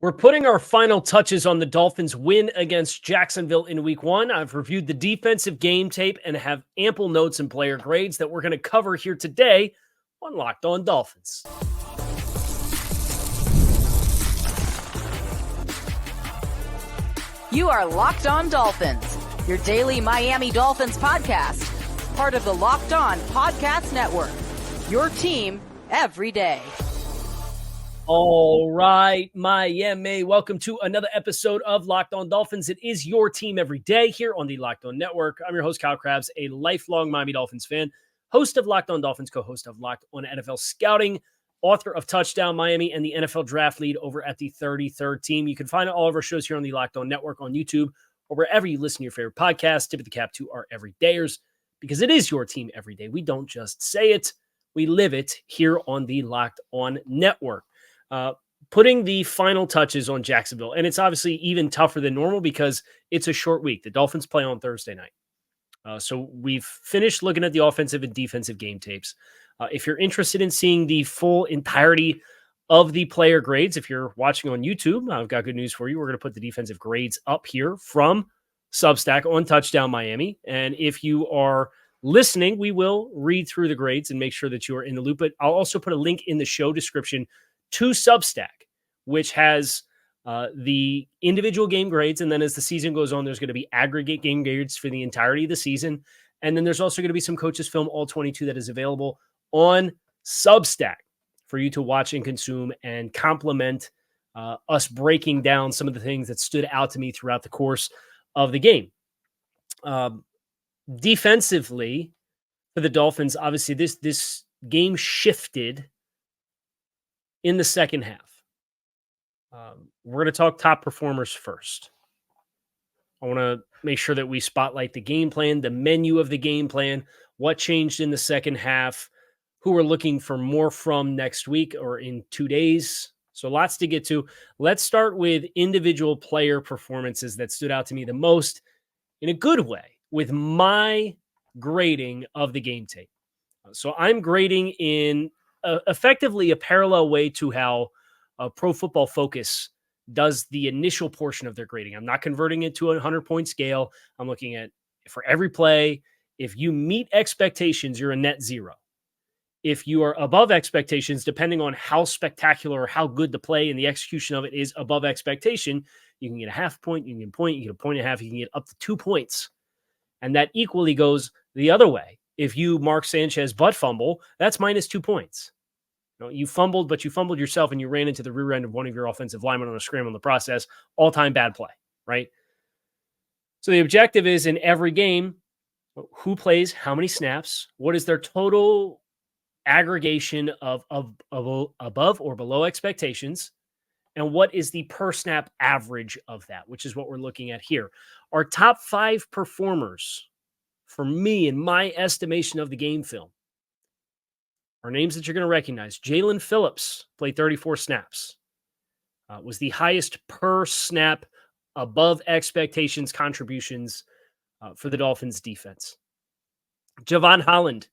We're putting our final touches on the Dolphins' win against Jacksonville in Week 1. I've reviewed the defensive game tape and have ample notes and player grades that we're going to cover here today on Locked On Dolphins. You are Locked On Dolphins, your daily Miami Dolphins podcast, part of the Locked On Podcast Network, your team every day. All right, Miami, welcome to another episode of Locked On Dolphins. It is your team every day here on the Locked On Network. I'm your host, Kyle Krabs, a lifelong Miami Dolphins fan, host of Locked On Dolphins, co-host of Locked On NFL Scouting, author of Touchdown Miami and the NFL Draft Lead over at the 33rd Team. You can find all of our shows here on the Locked On Network on YouTube or wherever you listen to your favorite podcasts. Tip of the cap to our everydayers, because it is your team every day. We don't just say it, we live it here on the Locked On Network. Putting the final touches on Jacksonville. And it's obviously even tougher than normal because it's a short week. The Dolphins play on Thursday night. So we've finished looking at the offensive and defensive game tapes. If you're interested in seeing the full entirety of the player grades, if you're watching on YouTube, I've got good news for you. We're going to put the defensive grades up here from Substack on Touchdown Miami. And if you are listening, we will read through the grades and make sure that you are in the loop. But I'll also put a link in the show description to Substack, which has the individual game grades. And then as the season goes on, there's going to be aggregate game grades for the entirety of the season. And then there's also going to be some coaches film all 22 that is available on Substack for you to watch and consume and complement us breaking down some of the things that stood out to me throughout the course of the game. Defensively for the Dolphins, obviously this game shifted in the second half. We're going to talk top performers first. I want to make sure that we spotlight the game plan, the menu of the game plan, what changed in the second half, who we're looking for more from next week or in 2 days. So lots to get to. Let's start with individual player performances that stood out to me the most in a good way with my grading of the game tape. So I'm grading in effectively a parallel way to how Pro Football Focus does the initial portion of their grading. I'm not converting it to a 100-point scale. I'm looking at, for every play, if you meet expectations, you're a net 0. If you are above expectations, depending on how spectacular or how good the play and the execution of it is above expectation, you can get a half point, you can get a point, you get a point and a half, you can get up to 2 points. And that equally goes the other way. If you Mark Sanchez butt fumble, that's minus 2 points. You fumbled, but you fumbled yourself and you ran into the rear end of one of your offensive linemen on a scramble in the process. All-time bad play, right? So the objective is in every game, who plays, how many snaps, what is their total aggregation of above or below expectations, and what is the per snap average of that, which is what we're looking at here. Our top 5 performers, for me, in my estimation of the game film, are names that you're going to recognize. Jaylen Phillips played 34 snaps. Was the highest per snap above expectations contributions for the Dolphins defense. Javon Holland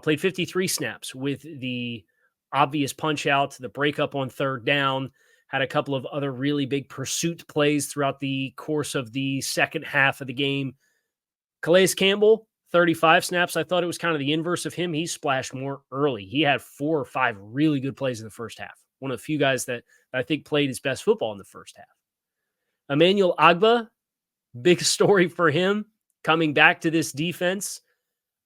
played 53 snaps with the obvious punch out, the breakup on third down, had a couple of other really big pursuit plays throughout the course of the second half of the game. Calais Campbell, 35 snaps. I thought it was kind of the inverse of him. He splashed more early. He had 4 or 5 really good plays in the first half. One of the few guys that I think played his best football in the first half. Emmanuel Ogbah, big story for him coming back to this defense.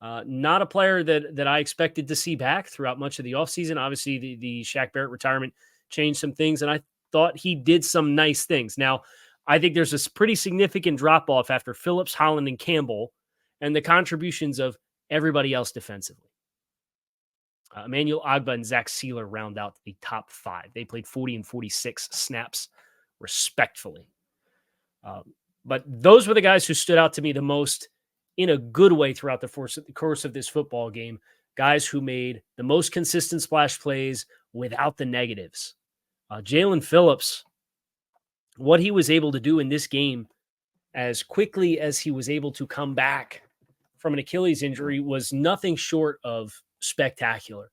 Not a player that I expected to see back throughout much of the offseason. Obviously, the Shaq Barrett retirement changed some things, and I thought he did some nice things. Now, I think there's a pretty significant drop-off after Phillips, Holland, and Campbell, and the contributions of everybody else defensively. Emmanuel Ogbah and Zach Sealer round out the top 5. They played 40 and 46 snaps, respectfully. But those were the guys who stood out to me the most in a good way throughout the course of this football game. Guys who made the most consistent splash plays without the negatives. Jaylen Phillips, what he was able to do in this game as quickly as he was able to come back from an Achilles injury was nothing short of spectacular.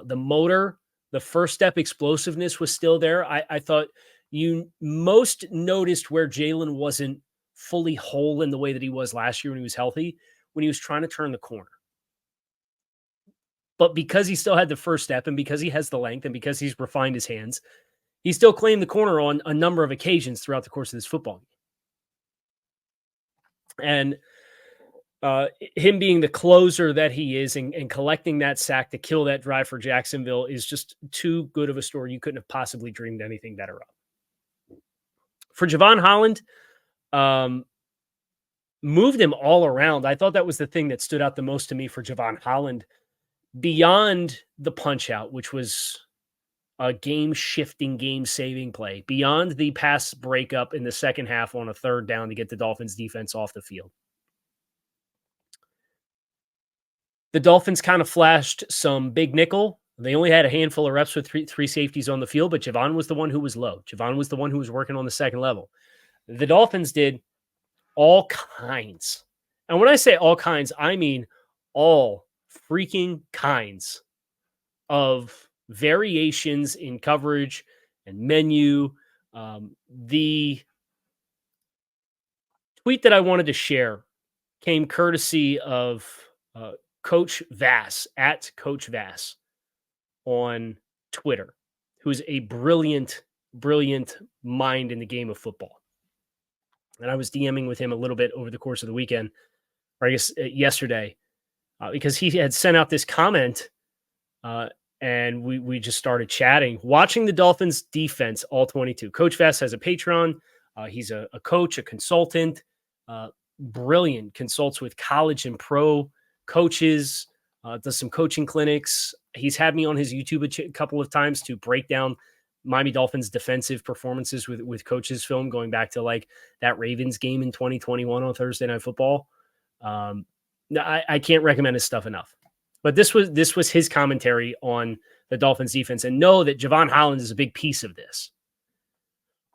The motor, the first step explosiveness was still there. I thought you most noticed where Jaylen wasn't fully whole in the way that he was last year when he was healthy, when he was trying to turn the corner. But because he still had the first step and because he has the length and because he's refined his hands, he still claimed the corner on a number of occasions throughout the course of this football game. And him being the closer that he is and collecting that sack to kill that drive for Jacksonville is just too good of a story. You couldn't have possibly dreamed anything better of. For Javon Holland, moved him all around. I thought that was the thing that stood out the most to me for Javon Holland, beyond the punch out, which was a game-shifting, game-saving play, beyond the pass breakup in the second half on a third down to get the Dolphins defense off the field. The Dolphins kind of flashed some big nickel. They only had a handful of reps with three safeties on the field, but Javon was the one who was low. Javon was the one who was working on the second level. The Dolphins did all kinds. And when I say all kinds, I mean all freaking kinds of variations in coverage and menu. The tweet that I wanted to share came courtesy of Coach Vass, at Coach Vass on Twitter, who's a brilliant mind in the game of football. And I was DMing with him a little bit over the course of the weekend, or I guess yesterday, because he had sent out this comment, and we just started chatting. Watching the Dolphins defense, all 22. Coach Vass has a Patreon. He's a coach, a consultant, brilliant, consults with college and pro coaches, does some coaching clinics. He's had me on his YouTube a couple of times to break down Miami Dolphins defensive performances with coaches film going back to like that Ravens game in 2021 on Thursday Night Football. I can't recommend his stuff enough. But this was his commentary on the Dolphins defense, and know that Javon Holland is a big piece of this.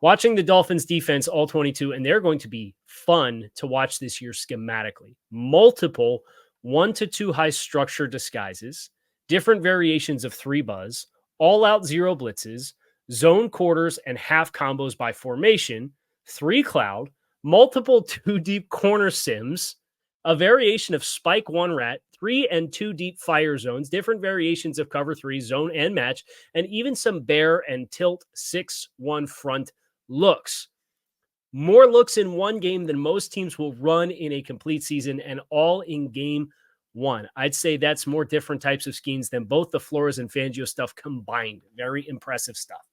Watching the Dolphins defense, all 22, and they're going to be fun to watch this year schematically. Multiple 1 to 2 high structure disguises, different variations of 3 buzz, all out 0 blitzes, zone quarters and half combos by formation, 3 cloud, multiple 2 deep corner sims, a variation of spike 1 rat, 3 and 2 deep fire zones, different variations of cover 3, zone and match, and even some bear and tilt 6-1 front looks. More looks in one game than most teams will run in a complete season, and all in game 1. I'd say that's more different types of schemes than both the Flores and Fangio stuff combined. Very impressive stuff.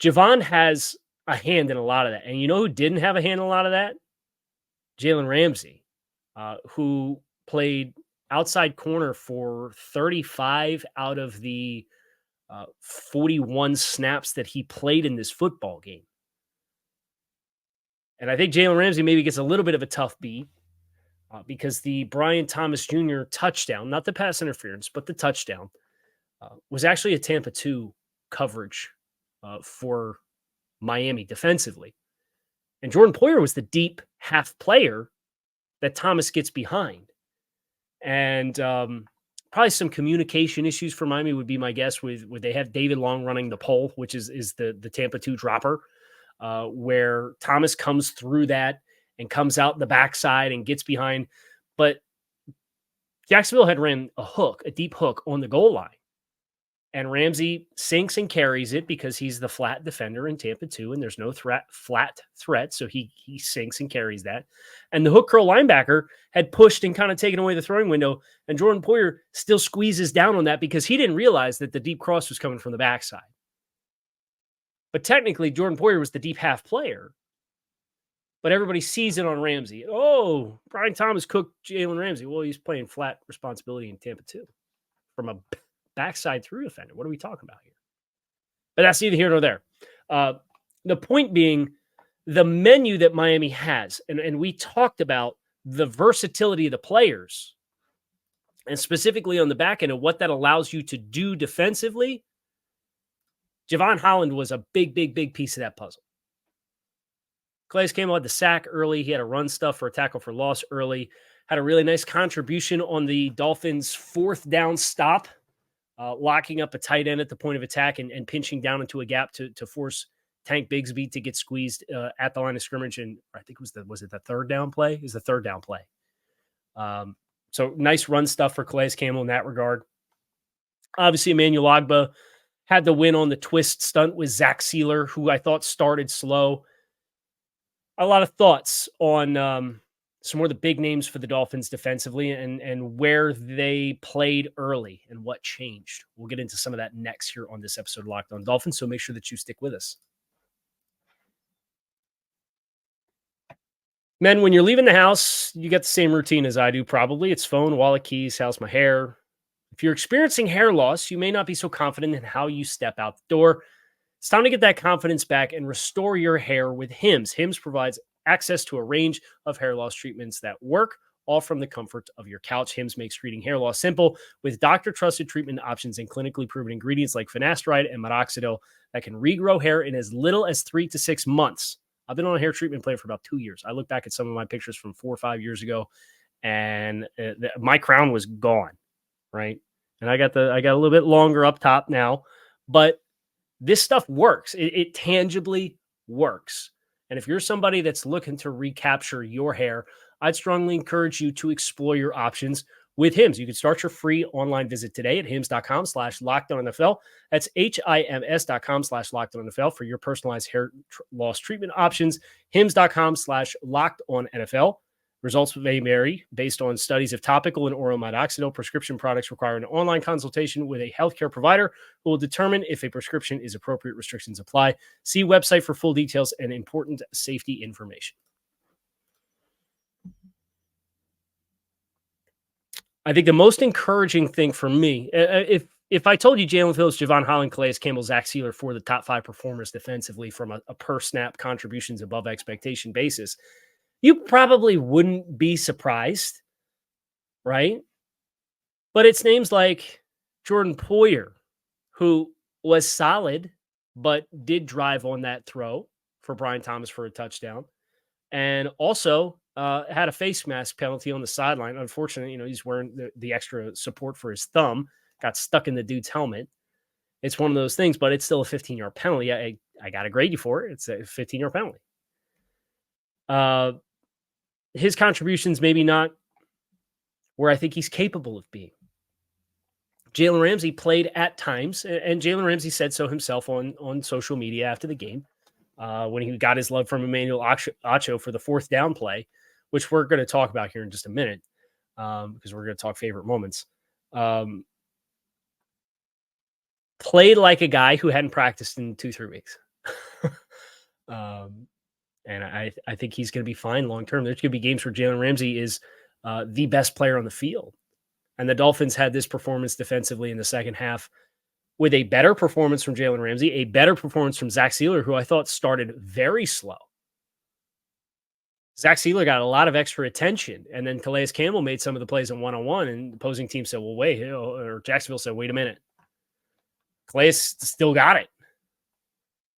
Javon has a hand in a lot of that. And you know who didn't have a hand in a lot of that? Jalen Ramsey, who played outside corner for 35 out of the 41 snaps that he played in this football game. And I think Jalen Ramsey maybe gets a little bit of a tough beat because the Brian Thomas Jr. touchdown, not the pass interference, but the touchdown, was actually a Tampa 2 coverage for Miami defensively. And Jordan Poyer was the deep half player that Thomas gets behind. And probably some communication issues for Miami would be my guess. Would they have David Long running the pole, which is the Tampa 2 dropper, where Thomas comes through that and comes out the backside and gets behind. But Jacksonville had ran a deep hook on the goal line. And Ramsey sinks and carries it because he's the flat defender in Tampa 2, and there's no flat threat, so he sinks and carries that. And the hook curl linebacker had pushed and kind of taken away the throwing window, and Jordan Poyer still squeezes down on that because he didn't realize that the deep cross was coming from the backside. But technically, Jordan Poyer was the deep half player, but everybody sees it on Ramsey. Oh, Brian Thomas cooked Jalen Ramsey. Well, he's playing flat responsibility in Tampa 2 from a backside through defender. What are we talking about here? But that's neither here nor there. The point being, the menu that Miami has, and we talked about the versatility of the players, and specifically on the back end of what that allows you to do defensively. Javon Holland was a big piece of that puzzle. Calais Campbell had the sack early. He had a run stuff for a tackle for loss early. Had a really nice contribution on the Dolphins' 4th down stop locking up a tight end at the point of attack and pinching down into a gap to force Tank Bigsby to get squeezed at the line of scrimmage. And I think was it the third down play? Is the third down play. So nice run stuff for Calais Campbell in that regard. Obviously, Emmanuel Ogbah had the win on the twist stunt with Zach Sealer, who I thought started slow. A lot of thoughts on some more of the big names for the Dolphins defensively and where they played early and what changed. We'll get into some of that next here on this episode of Locked On Dolphins, so make sure that you stick with us. Men, when you're leaving the house, you get the same routine as I do probably. It's phone, wallet, keys, house, my hair. If you're experiencing hair loss, you may not be so confident in how you step out the door. It's time to get that confidence back and restore your hair with Hims. Hims provides access to a range of hair loss treatments that work, all from the comfort of your couch. Hims makes treating hair loss simple with doctor-trusted treatment options and clinically proven ingredients like finasteride and minoxidil that can regrow hair in as little as 3 to 6 months. I've been on a hair treatment plan for about 2 years. I look back at some of my pictures from 4 or 5 years ago, and my crown was gone, right? And I got a little bit longer up top now, but this stuff works. It tangibly works. And if you're somebody that's looking to recapture your hair, I'd strongly encourage you to explore your options with Hims. You can start your free online visit today at hims.com/lockedonnfl. That's HIMS.com/lockedonnfl for your personalized hair loss treatment options. hims.com/lockedonnfl. Results may vary based on studies of topical and oral minoxidil. Prescription products require an online consultation with a healthcare provider who will determine if a prescription is appropriate. Restrictions apply. See website for full details and important safety information. I think the most encouraging thing for me, if I told you Jaylen Phillips, Javon Holland, Calais Campbell, Zach Sealer for the top 5 performers defensively from a per snap contributions above expectation basis, you probably wouldn't be surprised, right? But it's names like Jordan Poyer, who was solid, but did drive on that throw for Brian Thomas for a touchdown, and also had a face mask penalty on the sideline. Unfortunately, he's wearing the extra support for his thumb, got stuck in the dude's helmet. It's one of those things, but it's still a 15-yard penalty. I got to grade you for it. It's a 15-yard penalty. His contributions maybe not where I think he's capable of being. Jalen Ramsey played at times, and Jalen Ramsey said so himself on social media after the game when he got his love from Emmanuel Acho for the 4th down play, which we're going to talk about here in just a minute because we're going to talk favorite moments. Played like a guy who hadn't practiced in 2-3 weeks. And I think he's going to be fine long-term. There's going to be games where Jalen Ramsey is the best player on the field. And the Dolphins had this performance defensively in the second half with a better performance from Jalen Ramsey, a better performance from Zach Sealer, who I thought started very slow. Zach Sealer got a lot of extra attention. And then Calais Campbell made some of the plays in one-on-one, and the opposing team said, well, wait, or Jacksonville said, wait a minute. Calais still got it.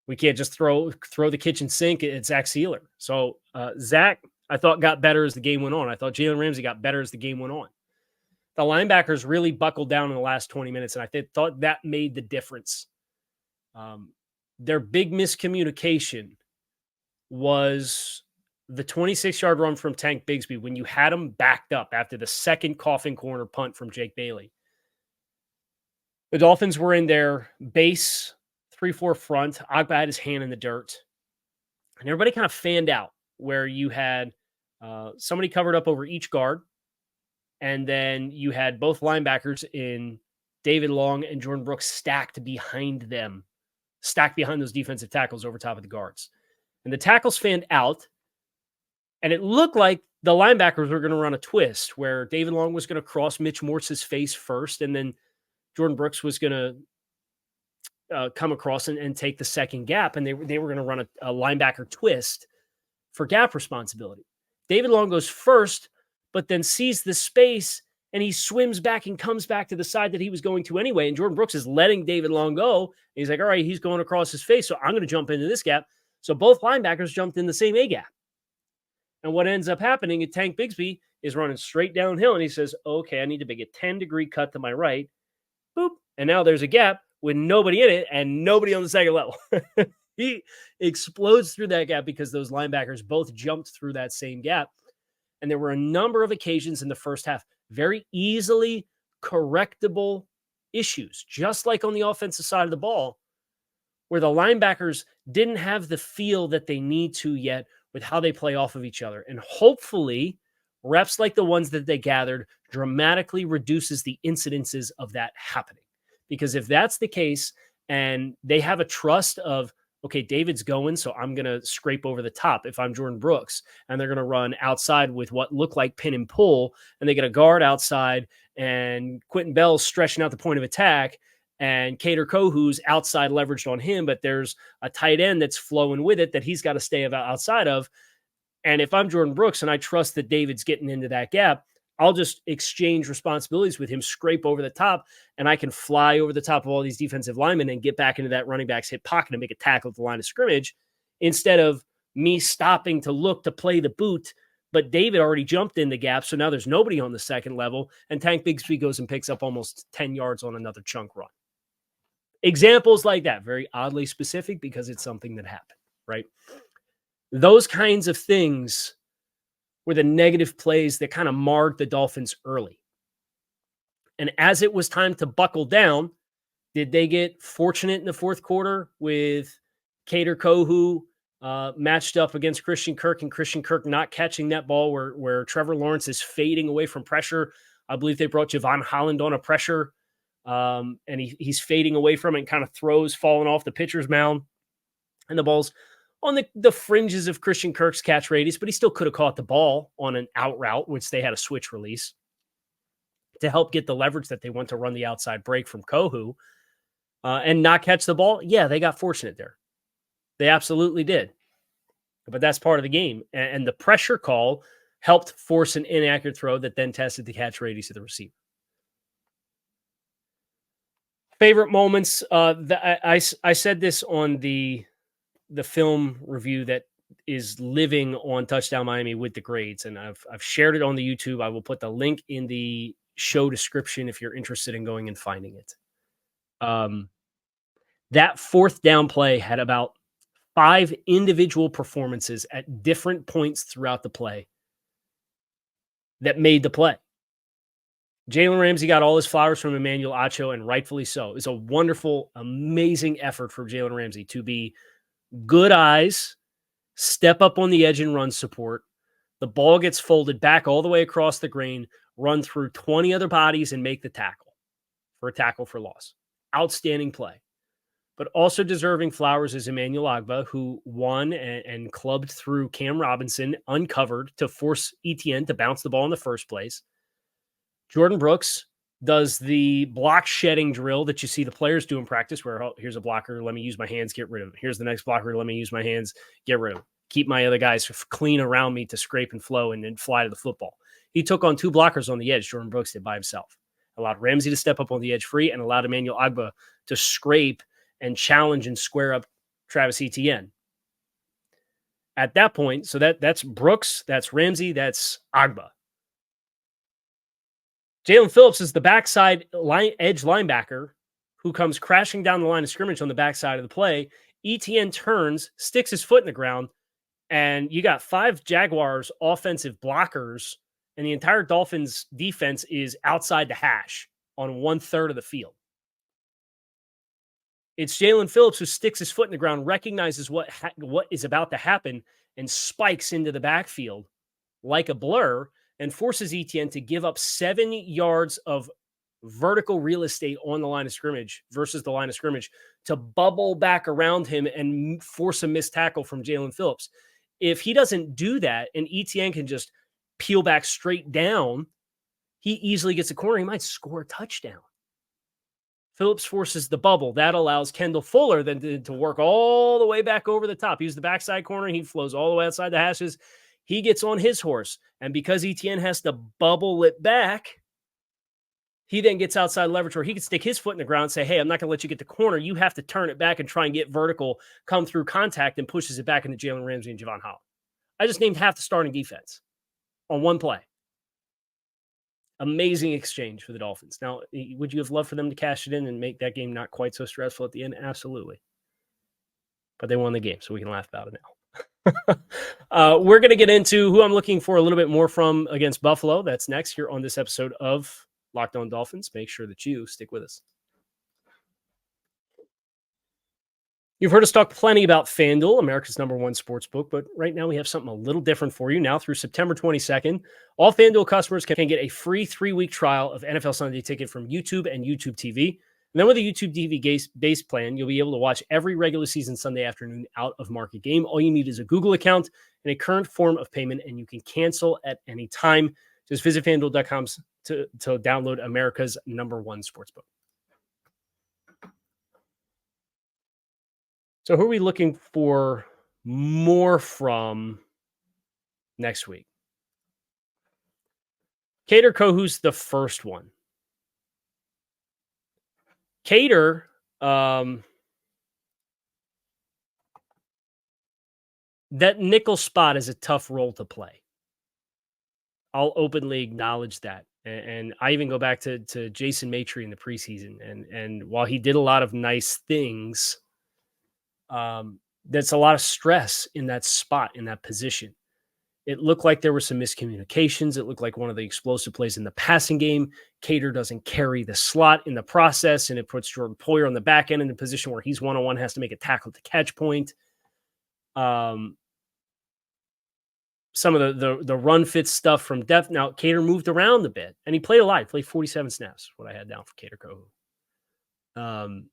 We can't just throw the kitchen sink at Zach Sealer. So Zach, I thought, got better as the game went on. I thought Jalen Ramsey got better as the game went on. The linebackers really buckled down in the last 20 minutes, and I thought that made the difference. Their big miscommunication was the 26-yard run from Tank Bigsby when you had him backed up after the second coffin corner punt from Jake Bailey. The Dolphins were in their base 3-4 front. Ogbah had his hand in the dirt. And everybody kind of fanned out where you had somebody covered up over each guard. And then you had both linebackers in David Long and Jordan Brooks stacked behind those defensive tackles over top of the guards. And the tackles fanned out. And it looked like the linebackers were going to run a twist where David Long was going to cross Mitch Morse's face first. And then Jordan Brooks was going to come across and take the second gap, and they were going to run a linebacker twist for gap responsibility. David Long goes first, but then sees the space, and he swims back and comes back to the side that he was going to anyway, and Jordan Brooks is letting David Long go. And he's like, all right, he's going across his face, so I'm going to jump into this gap. So both linebackers jumped in the same A gap. And what ends up happening is Tank Bigsby is running straight downhill, and he says, okay, I need to make a 10-degree cut to my right. boop. And now there's a gap with nobody in it and nobody on the second level. He explodes through that gap because those linebackers both jumped through that same gap. And there were a number of occasions in the first half, very easily correctable issues, just like on the offensive side of the ball, where the linebackers didn't have the feel that they need to yet with how they play off of each other. And hopefully, reps like the ones that they gathered dramatically reduces the incidences of that happening. Because if that's the case, and they have a trust of, okay, David's going, so I'm going to scrape over the top if I'm Jordan Brooks, and they're going to run outside with what look like pin and pull, and they get a guard outside, and Quentin Bell's stretching out the point of attack, and Kader Kohu's outside leveraged on him, but there's a tight end that's flowing with it that he's got to stay outside of. And if I'm Jordan Brooks and I trust that David's getting into that gap, I'll just exchange responsibilities with him, scrape over the top, and I can fly over the top of all these defensive linemen and get back into that running back's hip pocket and make a tackle at the line of scrimmage instead of me stopping to look to play the boot. But David already jumped in the gap, so now there's nobody on the second level, and Tank Bigsby goes and picks up almost 10 yards on another chunk run. Examples like that, very oddly specific because it's something that happened, right? Those kinds of things were the negative plays that kind of marred the Dolphins early. And as it was time to buckle down, did they get fortunate in the fourth quarter with Kader Kohu matched up against Christian Kirk and Christian Kirk not catching that ball where Trevor Lawrence is fading away from pressure? I believe they brought Javon Holland on a pressure, and he's fading away from it and kind of throws falling off the pitcher's mound. And the ball's on the fringes of Christian Kirk's catch radius, but he still could have caught the ball on an out route, which they had a switch release to help get the leverage that they want to run the outside break from Kohu and not catch the ball. Yeah, they got fortunate there. They absolutely did. But that's part of the game. And the pressure call helped force an inaccurate throw that then tested the catch radius of the receiver. Favorite moments. I said this on the film review that is living on Touchdown Miami with the grades, and I've shared it on the YouTube. I will put the link in the show description if you're interested in going and finding it. That fourth down play had about 5 individual performances at different points throughout the play that made the play. Jalen Ramsey got all his flowers from Emmanuel Acho, and rightfully so. It was a wonderful, amazing effort for Jalen Ramsey to be good eyes, step up on the edge and run support. The ball gets folded back all the way across the grain, run through 20 other bodies and make the tackle for a tackle for loss. Outstanding play. But also deserving flowers is Emmanuel Ogbah, who won and clubbed through Cam Robinson, uncovered to force Etienne to bounce the ball in the first place. Jordan Brooks does the block shedding drill that you see the players do in practice where, oh, here's a blocker, let me use my hands, get rid of him. Here's the next blocker, let me use my hands, get rid of him. Keep my other guys clean around me to scrape and flow and then fly to the football. He took on 2 blockers on the edge, Jordan Brooks did by himself. Allowed Ramsey to step up on the edge free and allowed Emmanuel Ogbah to scrape and challenge and square up Travis Etienne. At that point, so that's Brooks, that's Ramsey, that's Ogbah. Jaylen Phillips is the backside edge linebacker who comes crashing down the line of scrimmage on the backside of the play. Etienne turns, sticks his foot in the ground, and you got 5 Jaguars offensive blockers, and the entire Dolphins defense is outside the hash on 1/3 of the field. It's Jaylen Phillips who sticks his foot in the ground, recognizes what is about to happen, and spikes into the backfield like a blur, and forces Etienne to give up 7 yards of vertical real estate on the line of scrimmage versus the line of scrimmage to bubble back around him and force a missed tackle from Jaylen Phillips. If he doesn't do that and Etienne can just peel back straight down, he easily gets a corner. He might score a touchdown. Phillips forces the bubble. That allows Kendall Fuller then to work all the way back over the top. He's the backside corner. He flows all the way outside the hashes. He gets on his horse. And because Etienne has to bubble it back, he then gets outside leverage where he can stick his foot in the ground and say, hey, I'm not going to let you get the corner. You have to turn it back and try and get vertical, come through contact, and pushes it back into Jalen Ramsey and Javon Holland. I just named half the starting defense on one play. Amazing exchange for the Dolphins. Now, would you have loved for them to cash it in and make that game not quite so stressful at the end? Absolutely. But they won the game, so we can laugh about it now. We're going to get into who I'm looking for a little bit more from against Buffalo. That's next here on this episode of Locked On Dolphins. Make sure that you stick with us. You've heard us talk plenty about FanDuel, America's #1 sportsbook, but right now we have something a little different for you. Now through September 22nd, all FanDuel customers can get a free 3-week trial of NFL Sunday Ticket from YouTube and YouTube TV. And then with a YouTube TV base plan, you'll be able to watch every regular season Sunday afternoon out of market game. All you need is a Google account and a current form of payment, and you can cancel at any time. Just visit FanDuel.com to download America's #1 sportsbook. So who are we looking for more from next week? Kader Kohou's the first one. Kader, that nickel spot is a tough role to play. I'll openly acknowledge that. And I even go back to Jason Maitre in the preseason. And while he did a lot of nice things, that's a lot of stress in that spot, in that position. It looked like there were some miscommunications. It looked like one of the explosive plays in the passing game. Kader doesn't carry the slot in the process, and it puts Jordan Poyer on the back end in a position where he's one-on-one, has to make a tackle to catch point. Some of the run fit stuff from depth. Now, Kader moved around a bit, and he played a lot. He played 47 snaps, what I had down for Kader Kohou.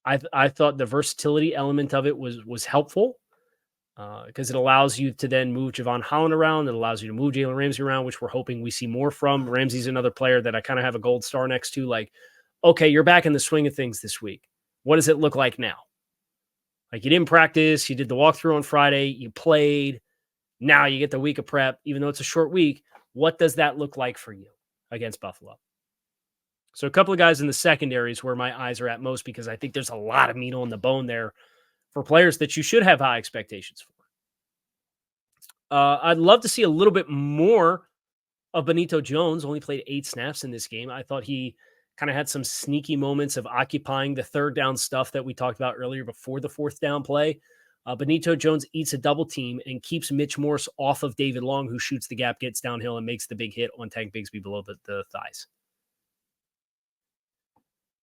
I thought the versatility element of it was helpful because it allows you to then move Javon Holland around. It allows you to move Jalen Ramsey around, which we're hoping we see more from. Ramsey's another player that I kind of have a gold star next to. Like, okay, you're back in the swing of things this week. What does it look like now? Like, you didn't practice. You did the walkthrough on Friday. You played. Now you get the week of prep. Even though it's a short week, what does that look like for you against Buffalo? So a couple of guys in the secondaries where my eyes are at most, because I think there's a lot of meat on the bone there for players that you should have high expectations for. I'd love to see a little bit more of Benito Jones. Only played 8 snaps in this game. I thought he kind of had some sneaky moments of occupying the third down stuff that we talked about earlier before the fourth down play. Benito Jones eats a double team and keeps Mitch Morse off of David Long, who shoots the gap, gets downhill, and makes the big hit on Tank Bigsby below the thighs.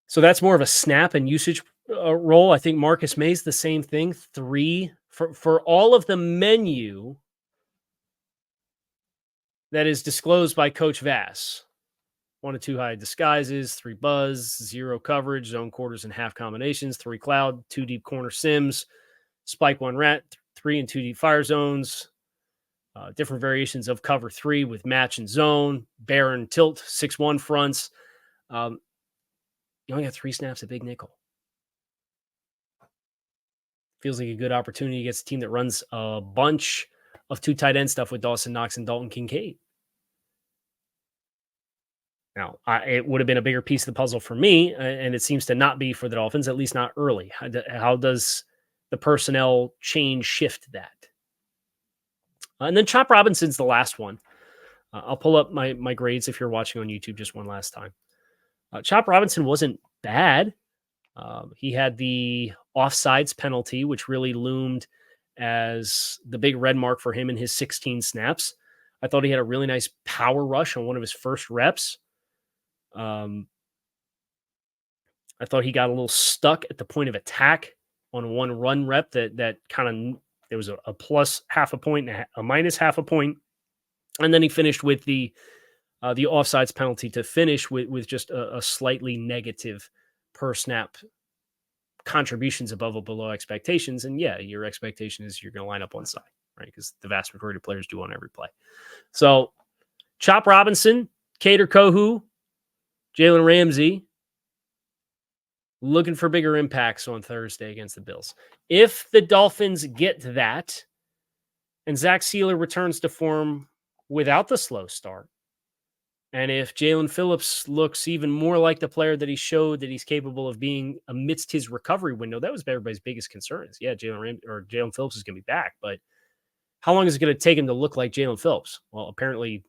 So that's more of a snap and usage role. I think Marcus May's the same thing. 3 for all of the menu that is disclosed by Coach Vass. 1 to 2 high disguises, 3 buzz, 0 coverage, zone quarters and half combinations, 3 cloud, 2 deep corner sims, spike 1 rat, 3 and 2 deep fire zones, different variations of cover 3 with match and zone, bear and tilt, 6-1 fronts. You only got 3 snaps at big nickel. Feels like a good opportunity against a team that runs a bunch of 2 tight end stuff with Dawson Knox and Dalton Kincaid. Now, it would have been a bigger piece of the puzzle for me, and it seems to not be for the Dolphins, at least not early. How does the personnel change shift that? And then Chop Robinson's the last one. I'll pull up my grades if you're watching on YouTube just one last time. Chop Robinson wasn't bad. He had the offsides penalty, which really loomed as the big red mark for him in his 16 snaps. I thought he had a really nice power rush on one of his first reps. I thought he got a little stuck at the point of attack on one run rep that kind of, there was a plus half a point and a minus half a point. And then he finished with the offsides penalty to finish with just a slightly negative per snap contributions above or below expectations. And yeah, your expectation is you're going to line up one side, right? Because the vast majority of players do on every play. So Chop Robinson, Kader Kohou, Jalen Ramsey, looking for bigger impacts on Thursday against the Bills. If the Dolphins get that, and Zach Sealer returns to form without the slow start, and if Jaylen Phillips looks even more like the player that he showed that he's capable of being amidst his recovery window, that was everybody's biggest concern. Is Jaylen Phillips is going to be back, but how long is it going to take him to look like Jaylen Phillips? Well, apparently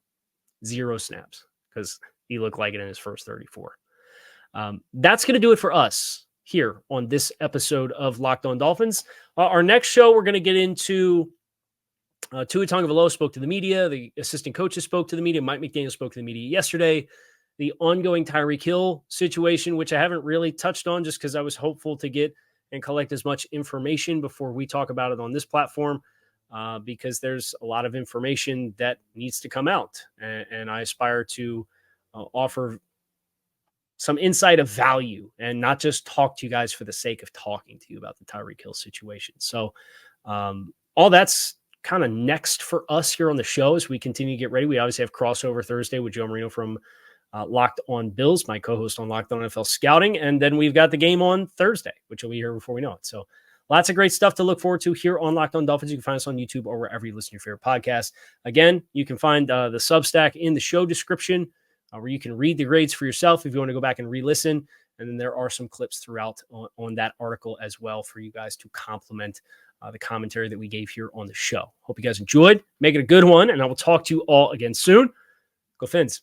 0 snaps, because he looked like it in his first 34. That's going to do it for us here on this episode of Locked On Dolphins. Our next show, we're going to get into Tua Tagovailoa spoke to the media. The assistant coaches spoke to the media. Mike McDaniel spoke to the media yesterday. The ongoing Tyreek Hill situation, which I haven't really touched on just because I was hopeful to get and collect as much information before we talk about it on this platform, because there's a lot of information that needs to come out. And I aspire to offer some insight of value and not just talk to you guys for the sake of talking to you about the Tyreek Hill situation. So all that's kind of next for us here on the show as we continue to get ready. We obviously have crossover Thursday with Joe Marino from Locked On Bills, my co-host on Locked On NFL Scouting. And then we've got the game on Thursday, which will be here before we know it. So lots of great stuff to look forward to here on Locked On Dolphins. You can find us on YouTube or wherever you listen to your favorite podcast. Again, you can find the Substack in the show description where you can read the grades for yourself if you want to go back and re-listen. And then there are some clips throughout on that article as well for you guys to complement the commentary that we gave here on the show. Hope you guys enjoyed. Make it a good one, and I will talk to you all again soon. Go Fins.